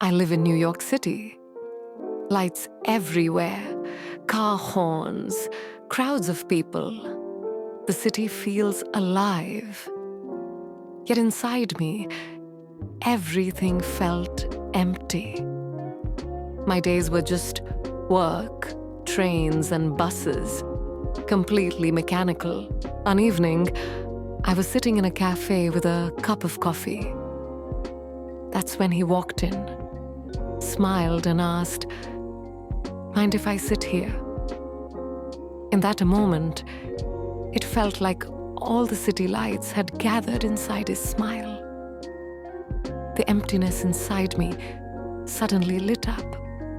I live in New York City. Lights everywhere, car horns, crowds of people. The city feels alive. Yet inside me, everything felt empty. My days were just work, trains and buses, completely mechanical. One evening, I was sitting in a cafe with a cup of coffee. That's when he walked in, smiled and asked, "Mind if I sit here?" In that moment, it felt like all the city lights had gathered inside his smile. The emptiness inside me suddenly lit up.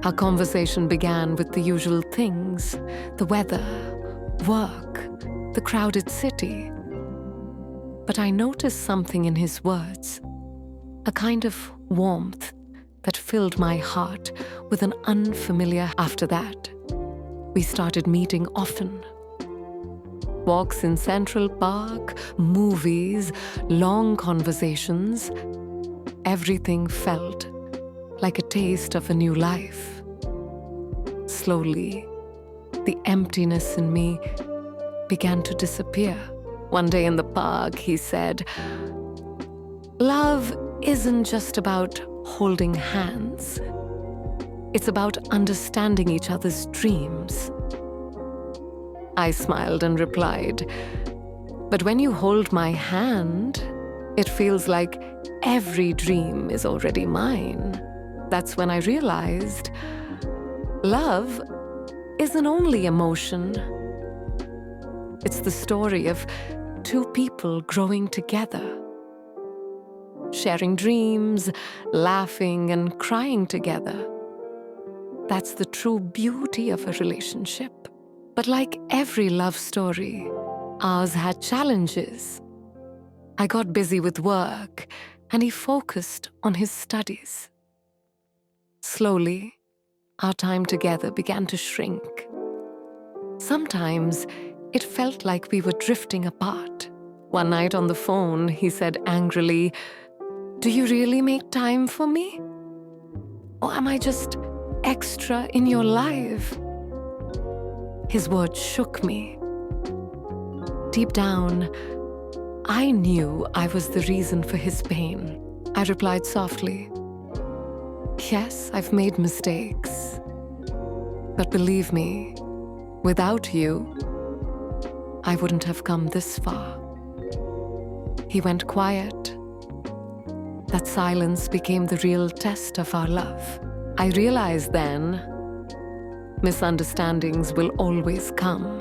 Our conversation began with the usual things: the weather, work, the crowded city. But I noticed something in his words, a kind of warmth that filled my heart with an unfamiliar. After that, we started meeting often. Walks in Central Park, movies, long conversations. Everything felt like a taste of a new life. Slowly, the emptiness in me began to disappear. One day in the park, he said, "Love isn't just about holding hands. It's about understanding each other's dreams." I smiled and replied, "But when you hold my hand, it feels like every dream is already mine." That's when I realized love isn't only emotion. It's the story of two people growing together, sharing dreams, laughing and crying together. That's the true beauty of a relationship. But like every love story, ours had challenges. I got busy with work, and he focused on his studies. Slowly, our time together began to shrink. Sometimes, it felt like we were drifting apart. One night on the phone, he said angrily, "Do you really make time for me? Or am I just extra in your life?" His words shook me. Deep down, I knew I was the reason for his pain. I replied softly, "Yes, I've made mistakes. But believe me, without you, I wouldn't have come this far." He went quiet. That silence became the real test of our love. I realized then, misunderstandings will always come.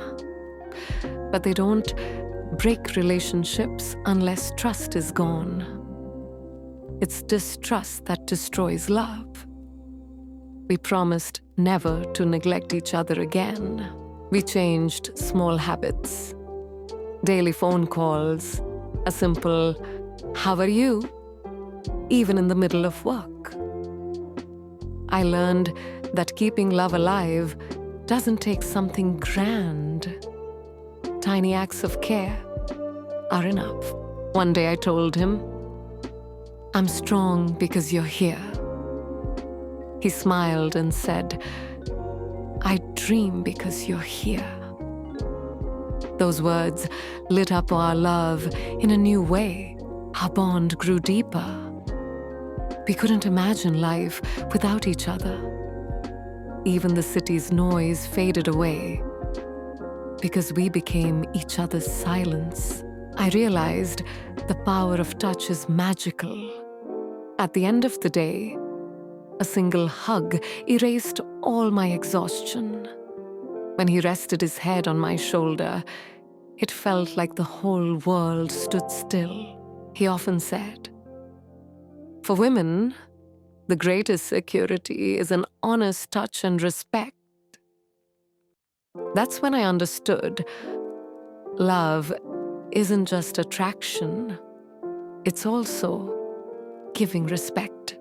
But they don't break relationships unless trust is gone. It's distrust that destroys love. We promised never to neglect each other again. We changed small habits, daily phone calls, a simple "How are you?" even in the middle of work. I learned that keeping love alive doesn't take something grand. Tiny acts of care are enough. One day I told him, "I'm strong because you're here." He smiled and said, "I dream because you're here." Those words lit up our love in a new way. Our bond grew deeper. We couldn't imagine life without each other. Even the city's noise faded away because we became each other's silence. I realized the power of touch is magical. At the end of the day, a single hug erased all my exhaustion. When he rested his head on my shoulder, it felt like the whole world stood still. He often said, "For women, the greatest security is an honest touch and respect." That's when I understood love isn't just attraction, it's also giving respect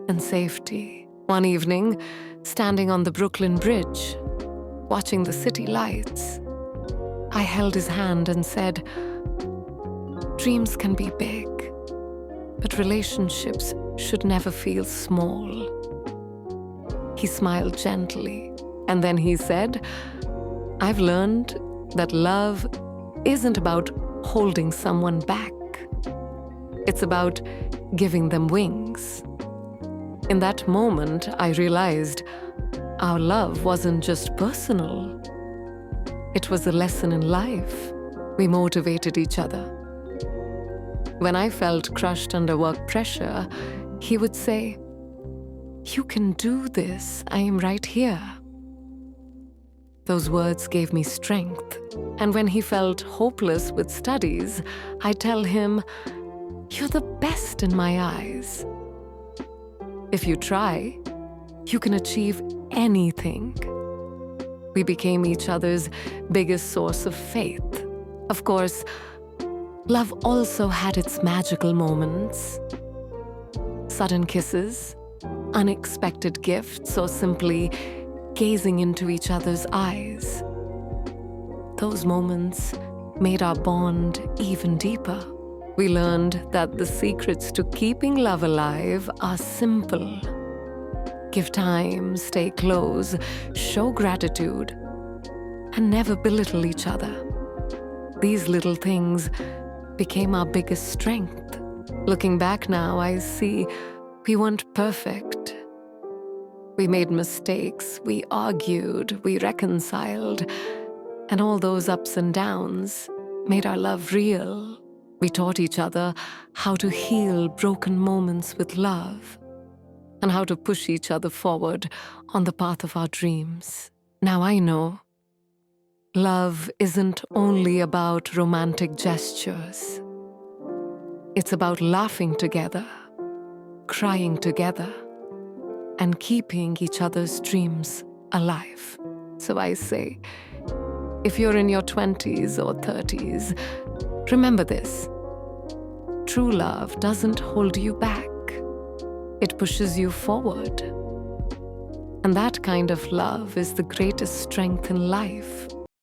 and safety. One evening, standing on the Brooklyn Bridge, watching the city lights, I held his hand and said, "Dreams can be big, but relationships should never feel small. He smiled gently, and then he said, I've learned that love isn't about holding someone back. It's about giving them wings. In that moment, I realized our love wasn't just personal. It was a lesson in life. We motivated each other. When I felt crushed under work pressure, he would say, You can do this. I am right here. Those words gave me strength. And when he felt hopeless with studies, I tell him, You're the best in my eyes. If you try, you can achieve anything. We became each other's biggest source of faith. Of course, love also had its magical moments. Sudden kisses, unexpected gifts, or simply gazing into each other's eyes. Those moments made our bond even deeper. We learned that the secrets to keeping love alive are simple. Give time, stay close, show gratitude, and never belittle each other. These little things became our biggest strength. Looking back now, I see we weren't perfect. We made mistakes, we argued, we reconciled, and all those ups and downs made our love real. We taught each other how to heal broken moments with love and how to push each other forward on the path of our dreams. Now I know love isn't only about romantic gestures. It's about laughing together, crying together, and keeping each other's dreams alive. So I say, if you're in your 20s or 30s, remember this. True love doesn't hold you back. It pushes you forward. And that kind of love is the greatest strength in life.